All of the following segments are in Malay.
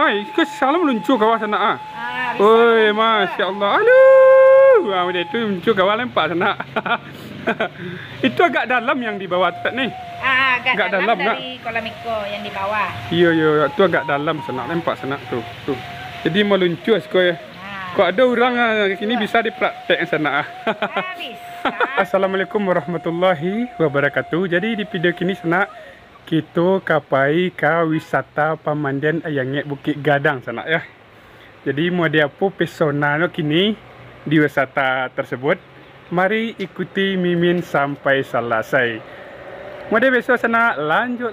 Mai, ke salam luncur kawah sana ah. Bisa Oi, Masya Allah. Aduh, dia tu luncur kawah lempak sana. Itu agak dalam yang di bawah tak ni. Agak dalam dari kolam ikan yang di bawah. Iya, iya, tu agak dalam sana, lempak sana tu. Tu. Jadi mau luncur sekolah. Kok ada orang kini bisa dipraktek sana. Bisa. Assalamualaikum warahmatullahi wabarakatuh. Jadi di video kini sana kita kapai ke wisata pemandian ayangnya Bukit Gadang sana ya. Jadi mau dia apa pesona kini di wisata tersebut. Mari ikuti Mimin sampai selesai. Mau dia besok sana lanjut.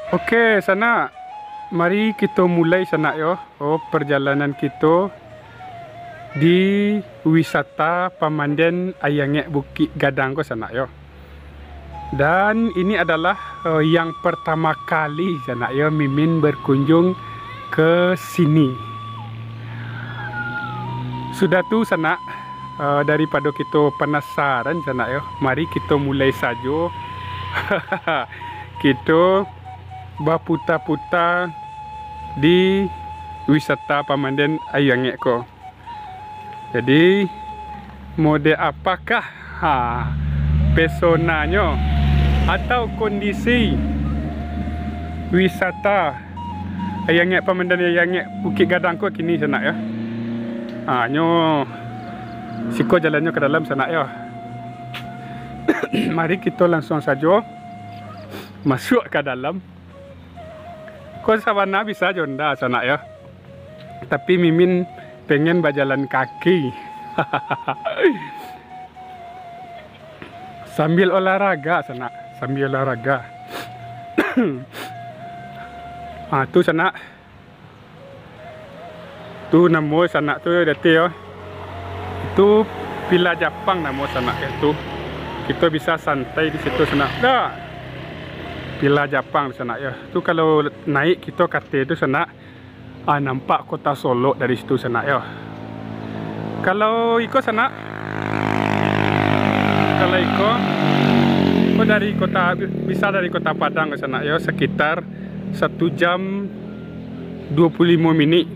Oke, sana. Mari kita mulai sana yo. Perjalanan kita di wisata pemandian ayangnya Bukit Gadang ko sana yo. Dan ini adalah yang pertama kali sana yo Mimin berkunjung ke sini. Sudah tu sana daripada kita penasaran sana yo. Mari kita mulai saja. Kita berputar-putar di wisata pemandian ayangnya ko. Jadi mode apakah pesonanya atau kondisi wisata ayangnya pemandian ayangnya Bukit Gadang ko kini sana ya. Nyo siko jalannya ke dalam sana ya. Mari kita langsung saja masuk ke dalam. Kau sabana bisa jonda sana ya. Tapi Mimin pengen berjalan kaki. Sambil olahraga sana, sambil olahraga. Tu sana. Tu namo sana tu dete yo. Itu Villa Jepang namo sana itu. Kita bisa santai di situ sana. Dah. Villa Jepang di sana ya. Tu kalau naik kita kata itu sana nampak kota Solo dari situ sana ya. Kalau ikut sana, kalau ikut dari kota bisa dari kota Padang ke sana ya sekitar 1 jam 25 menit.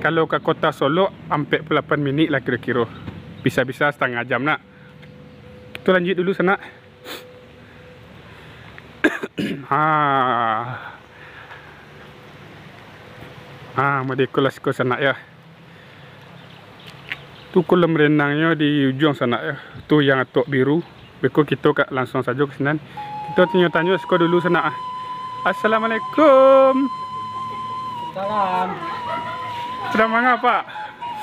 Kalau ke kota Solo 48 menit lah kira-kira. Bisa-bisa setengah jam nak. Kita lanjut dulu sana. Medikulas ko sana ya. Tu kolam renangnya di ujung sana ya. Tu yang atok biru. Beko kita langsung saja ke sana. Kita tanya-tanya sko dulu sana. Assalamualaikum. Salam. Sedang mengapa?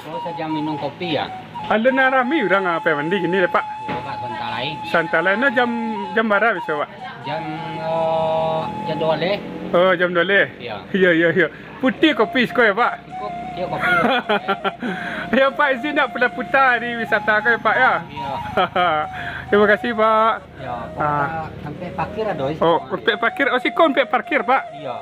Saya sedang minum kopi ya. Ada narami orang apa mandi gini le Pak? Ya Pak, santai. Santai no jam berapa bisa Pak? Jam 12. Oh jam 12. Iya. Iya. Putih kopi sko ya Pak? Cukup dia kopi. Ya Pak izin nak putar di wisata ke Pak ya? Iya. Terima kasih Pak. Ya, Pak sampai parkir ada. Oh, sampai parkir. Oh, si kon sampai parkir Pak. Iya.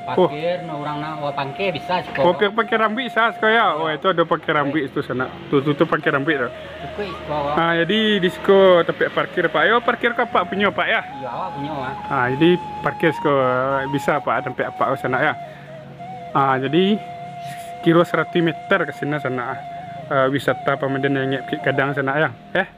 Parkir orang nak parkir bisa sih. Oh, parkir rambut sah ya. Oh, itu ada parkir rambut itu sana. Tu parkir rambut tu. Cukup. Jadi disko tempat parkir Pak. Yo parkir ke Pak punya Pak ya? Iya, punya Pak. Jadi parkir disko bisa Pak tempat Pak sana ya. Jadi kira 100 meter ke sana wisata Pemandian Ayang Bukit Gadang sana ya.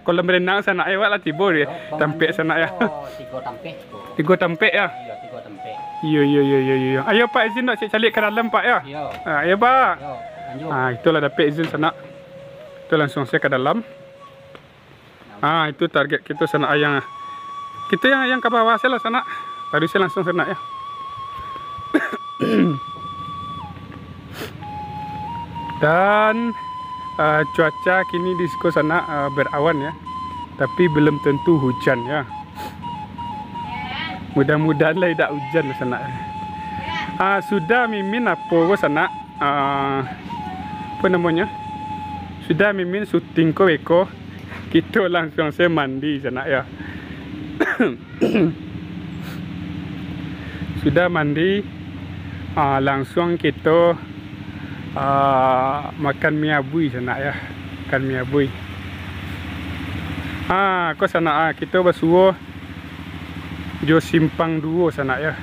Kolam renang sana ya lah tiba dia. Tampek sana ya. 3 tampek. 3 tampek ya. Iya, 3 tampek. Iya. Ayo Pak izin nak calik ke dalam Pak ya. Iya. Ya Pak. Yo, lanjut. Itulah dapat izin sana. Itu langsung saya ke dalam. Itu target kita sana ayang. Kita yang ke bawah saya lah sana. Tadi saya langsung sana ya. Dan cuaca kini di Siko sana berawan ya. Tapi belum tentu hujan ya. Mudah-mudahan lah tidak hujan di sana. Sudah mimin apa sana apa namanya? Sudah mimin syuting ko beko. Kita langsung saya mandi sana ya. Sudah mandi langsung kita makan mie abui sana ya. Makan mie abui. Ko sana kita basuh jo simpang 2 sana ya.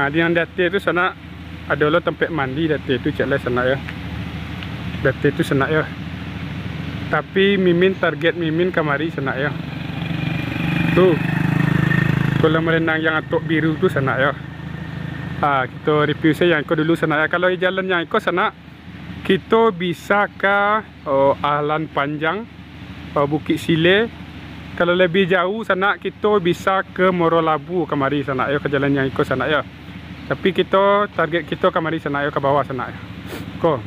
Di dati itu sana ada lo tempat mandi dati itu caklah sana ya. Dati itu sana ya. Tapi mimin target mimin kamari sana ya. Tuh kolam renang yang atok biru tu sana ya. Kita review saya yang ikut dulu sana ya. Kalau jalan yang ikut sana kita bisa ke Ahlan Panjang, Bukit Sile. Kalau lebih jauh sana kita bisa ke Morolabu kemari sana ya, ke jalan yang ikut sana ya. Tapi kita target kita kemari sana ya, ke bawah sana ya. Ko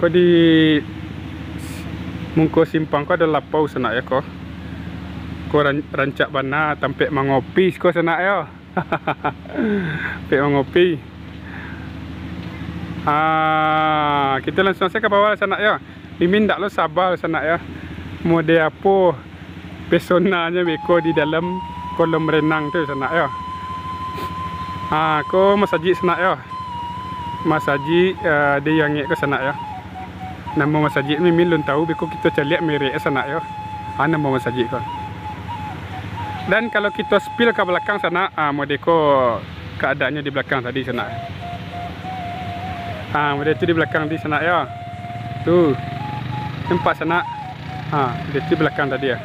di mungko simpang ko ada lapau sana ya ko. Ko rancak bana tampek mangopi ko sana ya. Tampek mangopi. Kita langsung saya ke bawah sana ya. Mimin tak lo sabar sana ya. Mode apa pesonanya beko di dalam kolam renang tu sana ya. Ko masaji sana ya. Masaji dia yang ke sana ya. Nama masaji mimin lun tahu beko kita caliak merek sana ya. Nama masaji ko. Dan kalau kita spill ke belakang sana, mode ko keadaannya di belakang tadi sana. Mode itu di belakang di sana ya. Tuh. Nampak sana. Di belakang tadi ya.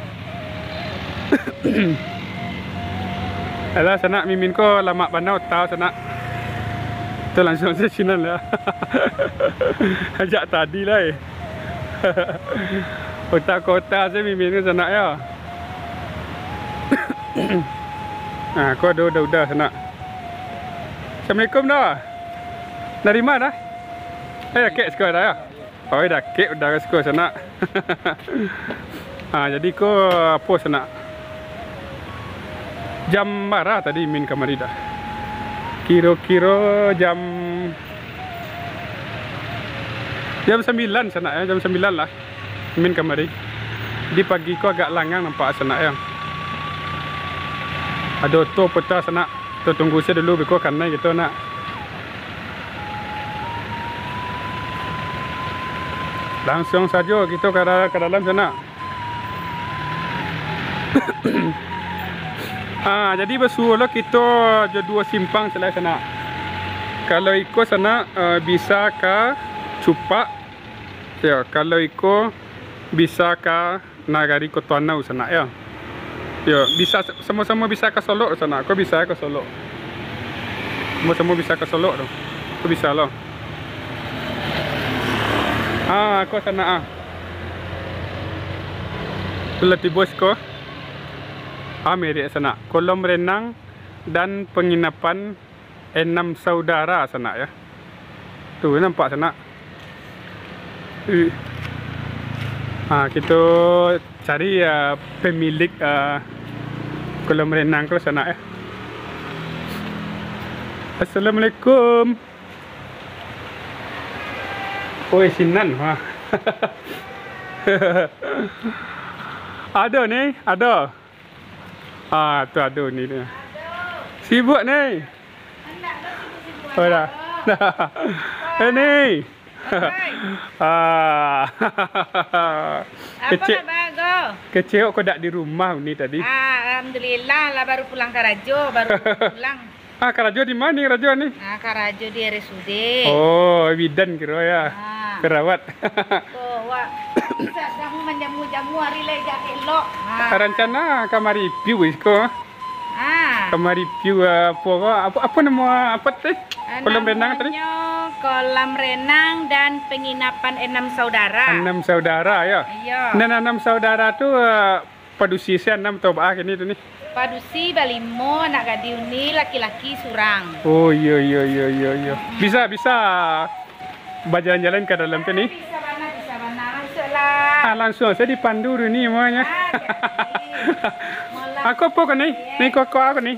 Alah sana mimin ko lama banau tahu sana. Itu langsung saya sinan lah. Ajak tadi lah. Kota-kota saya mimin ke sana ya. Kau udah sana. Assalamualaikum dah. Dari mana? Kek sekolah dah ya. Dah kek udah sekolah sana. Jadi ko apa sana? Jam berapa tadi min kamari dah? Kira-kira jam 9 sana ya, jam 9 lah. Min kamari. Di pagi ko agak langang nampak sana ya. Ada to peta sana. Tu tunggu saya dulu beko karena gitu nak. Langsung saja kita ke dalam sana. Jadi bersuruh kita ada 2 simpang selain sana. Kalau ikut sana bisa ke Cupak. Ya, kalau ikut bisa ke Nagari Kotuanau sana ya. Ya, bisa sama-sama bisa ke Solo sana. Kau bisa ke Solo. Sama-sama bisa ke Solo tu. Kau bisa lah. Kau sana Pelatih bos ko. Merek sana. Kolam renang dan penginapan 6 saudara sana ya. Tuh nampak sana. Kita cari pemilik kolam renang ke sana ya. Assalamualaikum. Sinan. Ada nih, ada. Tu ada ni dia. Sibuk ni. Dah. Ni. Apa bago? Kecil kau dak di rumah ni tadi. Alhamdulillah lah baru pulang ke Rajo, baru pulang. Ah, Karajo di mana nih, Rajo nih? Nah, Karajo di RSUD. Oh, bidan kira ya. Nah, Perawat. tuh, wah, bisa dah menjamu-jamu hari lega elok. Nah, Rencana kamari piu isko. ah, Kamari piu apa nama apa teh? Kolam renang tadi? namanya kolam renang dan penginapan 6 saudara. 6 saudara ya. Iya. Dan 6 saudara tuh padusi saya 6 atau bah ini tuh nih. Padusi balimo anak gadiuni laki-laki surang. Oh iya. Bisa berjalan-jalan ke dalam tuh nih. Bisa mana masuklah. Ah, langsung saya dipandu dulu nih semuanya. Mola. Aku apa kan nih? Nih kok aku nih.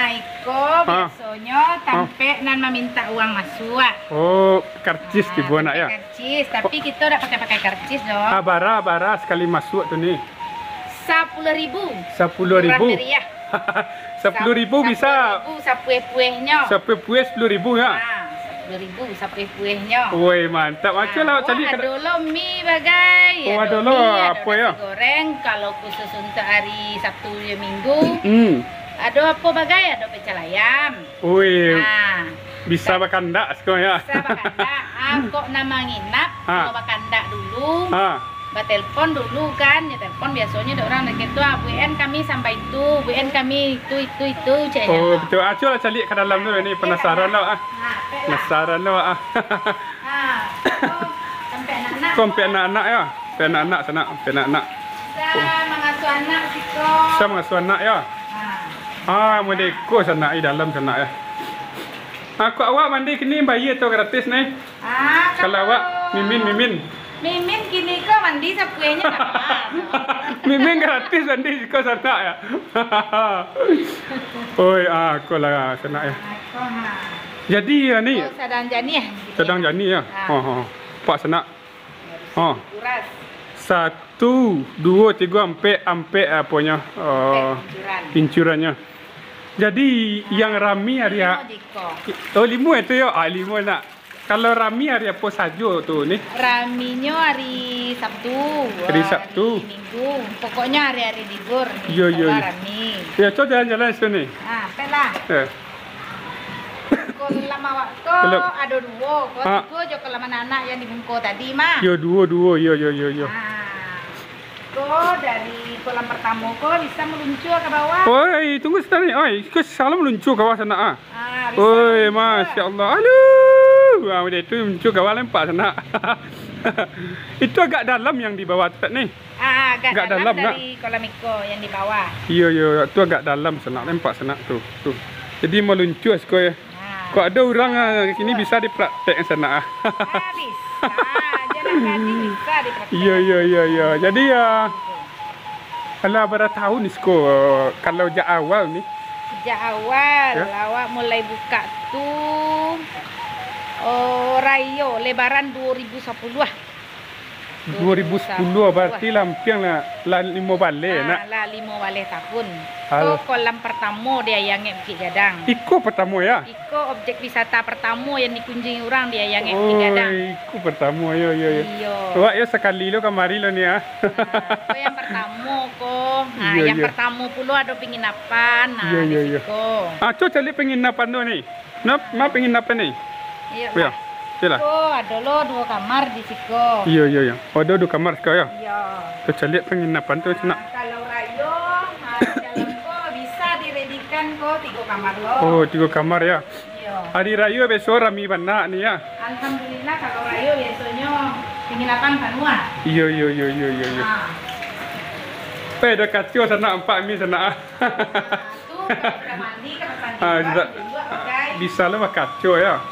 Iko biasanya sampai nan meminta uang masuk. Oh, karcis di buah nak ya. Karcis, tapi kita udah pakai karcis dong. Ah, bara sekali masuk tuh nih. 10.000. 10.000. 10.000 bisa. 10.000 sapueh-puehnya. Sampai puas 10.000 ya. 10.000 sapueh-puehnya. Woi, mantap. Macam lah tadi. Ada lo mie bagai. Oh, ada mie, lo ada apa ya? nasi goreng kalau khusus untuk hari Sabtu ya Minggu. Ada apa bagai? Ada pecel ayam. Woi, Nah, bisa bakanda sekarang ya. bisa bakanda. Kok nama nginap? Kalau bakanda dulu. Telepon dulu kan, ya telepon biasanya ada orang nak itu, WN kami sampai itu, WN kami itu cahaya. Oh betul, coba cari ke dalam dulu ni penasaran lah. Penasaran lah. Sampai anak-anak. Sampai anak-anak ya, sampai anak-anak sana, sampai anak-anak. Bisa mengasuh anak siko. Bisa mengasuh anak ya. Mendeko sana di dalam sana ya. Aku awak mandi kini bayi atau gratis nih? Kalau awak mimin. Mimin gini kok mandi sapuenya tak Mimin gratis mandi kau sana ya. Oi, aku lah sana ya. Jadi ya ni. Sedang jani ya. Sedang jani ya. Pak sana. Kuras. 1, 2, 3 ampe apanya pincurannya. Jadi yang rami hari ya. Oh 5 itu ya. 5 nak. Kalau rami hari apa saja tu ni? Raminya hari Sabtu. Hari Sabtu. Hari Minggu. Pokoknya hari-hari libur. Yo. Rami. Ya, coba jalan-jalan sini. Pelah. Kalau lama waktu ada 2. Kalau 3 je kalau mana anak yang dibungkus tadi mah. Yo 2. Yo. Kau dari kolam pertama kau bisa meluncur ke bawah. Oi, tunggu sebentar ni. Oi, kau salah meluncur ke bawah sana. Bisa oi, masya-Allah. Aduh. Dia tu meluncur ke bawah lempak sana. Itu agak dalam yang di bawah tu ni. Agak dalam dari kolam iko yang di bawah. Iya, tu agak dalam sana, lempak sana tu. Jadi meluncur kau ya. Kau ada orang kini bisa dipraktek sana. Bisa. Jalan kaki bisa dipraktek. Iya. Jadi kalau berapa tahun ni kalau sejak awal ni? Sejak awal, awak mulai buka tu Rayo Lebaran 2010 lah. 2010 berarti lampiang lah 5 balik nak. Lah 5 balik tahun. Hal. Kolam pertama dia yang Bukit Gadang. Iko pertama ya? Iko objek wisata pertama yang dikunjungi orang dia yang Bukit Gadang. Iko pertama ya. Iya. Wah ya sekali lo kemari lo ni ya. Itu yang pertama ko. Yang pertama pula ada penginapan. Iya. Coba cari penginapan tu ni. Nak penginapan ni? Iya. Yalah. Ada lo 2 kamar di siko. Iya. Ada 2 kamar sekarang ya? Iya. Kita cari penginapan tu nak. Kalau Rayo, dalam ko bisa diredikan ko 3 kamar lo. Oh, 3 kamar ya. Iya. Hari Raya besok rami banyak ni ya. Alhamdulillah kalau Rayo biasanya penginapan Panua. Iya. Dah kacau sana 4 mi sana. Tu kalau mandi ke mandi. Bisa lah kacau ya.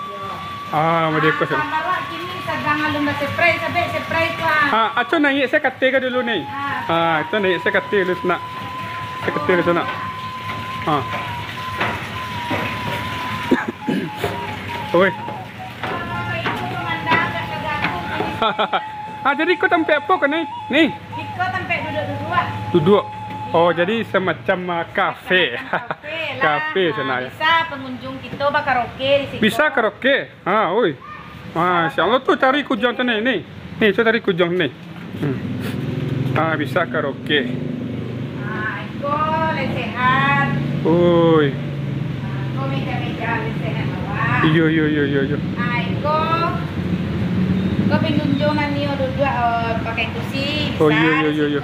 Mereka sana. Kamar kini sedang alun spray sampai spray tu. Aco naik saya kata dulu ni. Itu naik saya kata dulu sana. Saya kata dulu sana. Oi. Jadi kau tempat apa kau ni? Ni. Kau tempat duduk-duduk. Duduk. Oh, jadi semacam kafe. Kafe sana ya. Bisa pengunjung kita karaoke di sini. Bisa karaoke. Oi. Masya-Allah tu cari kujang tu ni. Ni, coba cari kujang ni. Bisa karaoke. Iko lesehan. Oi. Kau meja-meja lesengan bawah. Iya. Kau pengunjung nanti dua pakai kursi. Oh iya.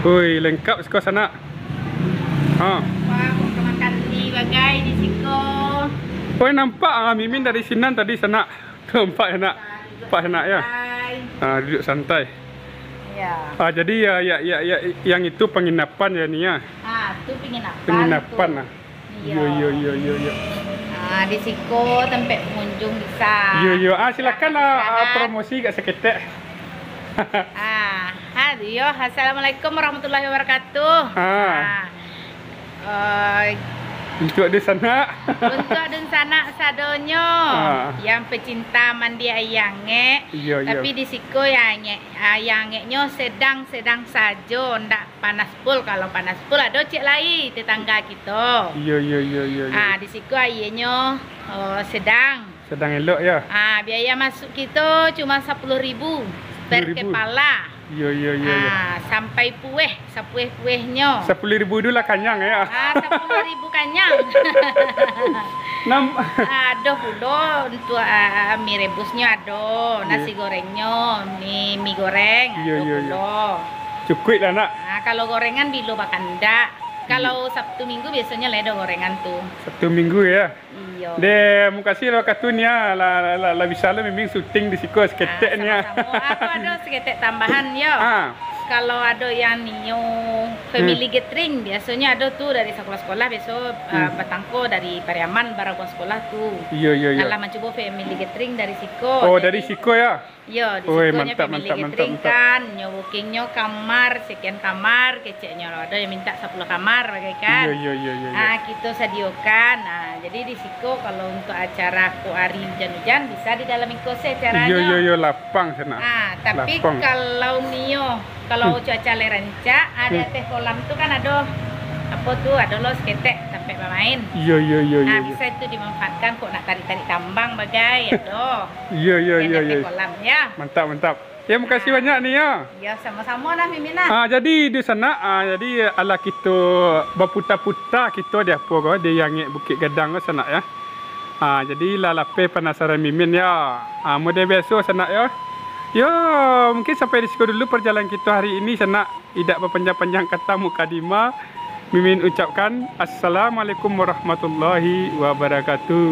Woi, lengkap sekolah sana. Wah, kau makan di bagai di siko. Oh, nampak Mimin dari sini tadi sana. Nampak enak. Nampak enak ya. Duduk santai. Ya. Jadi ya yang itu penginapan ya nih ya. Itu penginapan. Penginapan tuh. nah. Iya. Di siko tempat pengunjung bisa. Iya. Silakan promosi gak seketek. Aduh, assalamualaikum warahmatullahi wabarakatuh. Untuk di sana. Untuk di sana sadonyo yang pecinta mandi ayange. Tapi di siko ayangenya sedang sajo, ndak panas pul. Kalau panas pul ada cek lai tetangga kita. Iya. Di siko ayahnya sedang Elok ya. Biaya masuk kita cuma 10.000 per kepala. Iya. Sampai puehnya. 10.000 dulu lah kanyang ya. 10.000 kanyang. Ada pula untuk mie rebusnya ada, nasi gorengnya, mie goreng. Iya. Cukup lah nak. Kalau gorengan bilo bahkan ndak. Kalau Sabtu Minggu biasanya ledo gorengan tuh. Sabtu Minggu ya. Iya. Terima kasih lo katunya la bisa lo memang syuting di siko seketek ni ya. Aku ada seketek tambahan ya. Kalau ada yang nio family gathering biasanya ada tuh dari sekolah-sekolah besok Batangko dari Pariaman Baragon sekolah tuh. Iya. Kalau mencoba family gathering dari siko. Oh, dari siko ya. Iya, di sikonya family gathering kan, bookingnya kamar, sekian kamar, keceknya ada yang minta 10 kamar bagaikan. Iya. Kita sediakan. Jadi di siko kalau untuk acara hari hujan-hujan bisa di dalam ikose caranya. Iya, lapang sana. Tapi lapang. Kalau cuaca lerenca, ada teh kolam tuh kan ada apa tuh, ada lo seketek sampai bermain. Iya. Bisa itu dimanfaatkan kok nak tarik-tarik tambang bagai ada. Iya. Teh kolam ya. Mantap. Ya, makasih banyak nih ya. Ya, sama-sama lah Mimina. Jadi di sana jadi ala kita berputar-putar kita dia apa kau dia yang Bukit Gadang ke sana ya. Jadi lalape penasaran Mimin ya. Model biasa sana ya. Ya, mungkin sampai di situ dulu perjalanan kita hari ini sana. Tidak berpanjang-panjang kata mukadimah. Mimin ucapkan Assalamualaikum warahmatullahi wabarakatuh.